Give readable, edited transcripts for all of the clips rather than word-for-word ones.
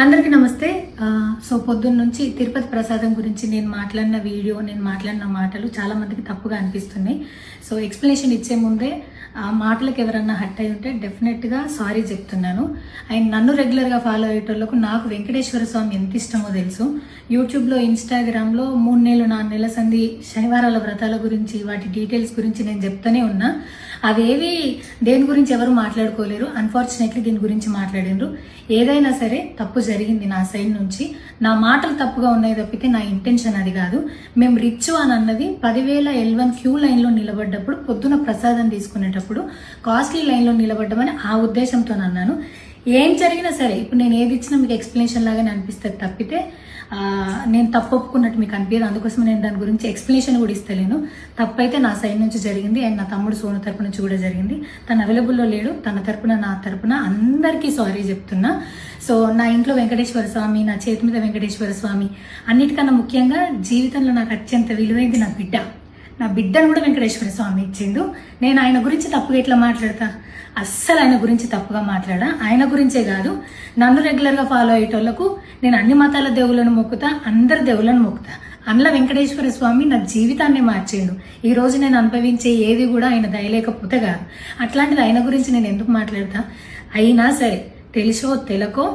అందరికీ నమస్తే. సో పొద్దున్న నుంచి తిరుపతి ప్రసాదం గురించి నేను మాట్లాడిన వీడియో, నేను మాట్లాడిన మాటలు చాలా మందికి తప్పుగా అనిపిస్తున్నాయి. సో ఎక్స్ప్లెనేషన్ ఇచ్చే ముందే ఆ మాటలకు ఎవరన్నా హట్ అయి ఉంటే డెఫినెట్గా సారీ చెప్తున్నాను. అండ్ నన్ను రెగ్యులర్గా ఫాలో అయ్యేటోళ్ళకు నాకు వెంకటేశ్వర స్వామి ఎంత ఇష్టమో తెలుసు. యూట్యూబ్లో, ఇన్స్టాగ్రామ్లో 3 నెలలు 4 నెలల సంధి శనివారాల వ్రతాల గురించి, వాటి డీటెయిల్స్ గురించి నేను చెప్తూనే ఉన్నా. అవేవి దేని గురించి ఎవరు మాట్లాడుకోలేరు. అన్ఫార్చునేట్లీ దీని గురించి మాట్లాడినరు. ఏదైనా సరే తప్పు జరిగింది నా సైడ్ నుంచి. నా మాటలు తప్పుగా ఉన్నాయి తప్పితే నా ఇంటెన్షన్ అది కాదు. మేము రిచ్ అని అన్నది 10,000 L1 క్యూ లైన్లో నిలబడ్డప్పుడు, పొద్దున ప్రసాదం తీసుకునేటప్పుడు కాస్ట్లీ లైన్లో నిలబడ్డమని ఆ ఉద్దేశంతో అన్నాను. ఏం జరిగినా సరే ఇప్పుడు నేను ఏది ఇచ్చినా మీకు ఎక్స్ప్లెనేషన్ లాగానే అనిపిస్తుంది తప్పితే నేను తప్పు ఒప్పుకున్నట్టు మీకు అనిపించదు. అందుకోసం నేను దాని గురించి ఎక్స్ప్లెనేషన్ కూడా ఇస్తలేను. తప్పైతే నా సైడ్ నుంచి జరిగింది అండ్ నా తమ్ముడు సోను తరపున నుంచి కూడా జరిగింది. తను అవైలబుల్లో లేడు. తన తరపున, నా తరపున అందరికీ సారీ చెప్తున్నా. సో నా ఇంట్లో వెంకటేశ్వర స్వామి, నా చేతి మీద వెంకటేశ్వర స్వామి, అన్నిటికన్నా ముఖ్యంగా జీవితంలో నాకు అత్యంత విలువైంది నా బిడ్డ. నా బిడ్డను కూడా వెంకటేశ్వర స్వామి ఇచ్చిండు. నేను ఆయన గురించి తప్పుగా ఎట్లా మాట్లాడతా? అస్సలు ఆయన గురించి తప్పుగా మాట్లాడా. ఆయన గురించే కాదు, నన్ను రెగ్యులర్గా ఫాలో అయ్యేటోళ్లకు నేను అన్ని మతాల దేవులను మొక్కుతా, అందరి దేవులను మొక్కుతా. అందులో వెంకటేశ్వర స్వామి నా జీవితాన్ని మార్చేయండు. ఈ రోజు నేను అనుభవించే ఏది కూడా ఆయన దయలేకపోతే కాదు. అట్లాంటిది ఆయన గురించి నేను ఎందుకు మాట్లాడతా? అయినా సరే తెలుసో తెలకో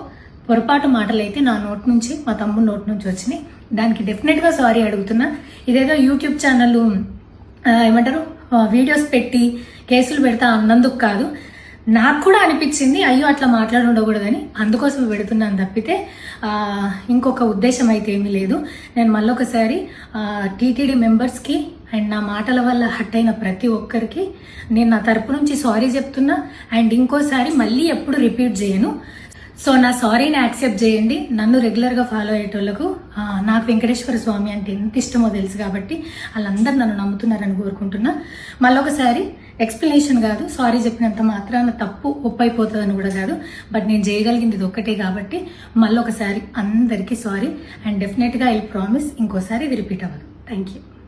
పొరపాటు మాటలైతే నా నోటి నుంచి, మా తమ్ముడు నోటి నుంచి వచ్చినాయి. దానికి డెఫినెట్గా సారీ అడుగుతున్నా. ఇదేదో యూట్యూబ్ ఛానల్ ఏమంటారు వీడియోస్ పెట్టి కేసులు పెడతా అన్నందుకు కాదు, నాకు కూడా అనిపించింది అయ్యో అట్లా మాట్లాడి ఉండకూడదని, అందుకోసం పెడుతున్నాను తప్పితే ఇంకొక ఉద్దేశం అయితే ఏమీ లేదు. నేను మళ్ళొకసారి టీటీడీ మెంబర్స్కి అండ్ నా మాటల వల్ల హట్ అయిన ప్రతి ఒక్కరికి నేను నా తరపు నుంచి సారీ చెప్తున్నా. అండ్ ఇంకోసారి మళ్ళీ ఎప్పుడు రిపీట్ చేయను. సో నా సారీని యాక్సెప్ట్ చేయండి. నన్ను రెగ్యులర్గా ఫాలో అయ్యేటోళ్లకు నాకు వెంకటేశ్వర స్వామి అంటే ఎంత ఇష్టమో తెలుసు కాబట్టి వాళ్ళందరూ నన్ను నమ్ముతున్నారని కోరుకుంటున్నా. మళ్ళొకసారి ఎక్స్ప్లెనేషన్ కాదు, సారీ చెప్పినంత మాత్రాన తప్పు ఒప్పైపోతుందని కూడా కాదు. బట్ నేను చేయగలిగింది ఇది ఒక్కటే కాబట్టి మళ్ళొకసారి అందరికీ సారీ. అండ్ డెఫినెట్గా ఐ ప్రామిస్ ఇంకోసారి ఇది రిపీట్ అవ్వదు. Thank you.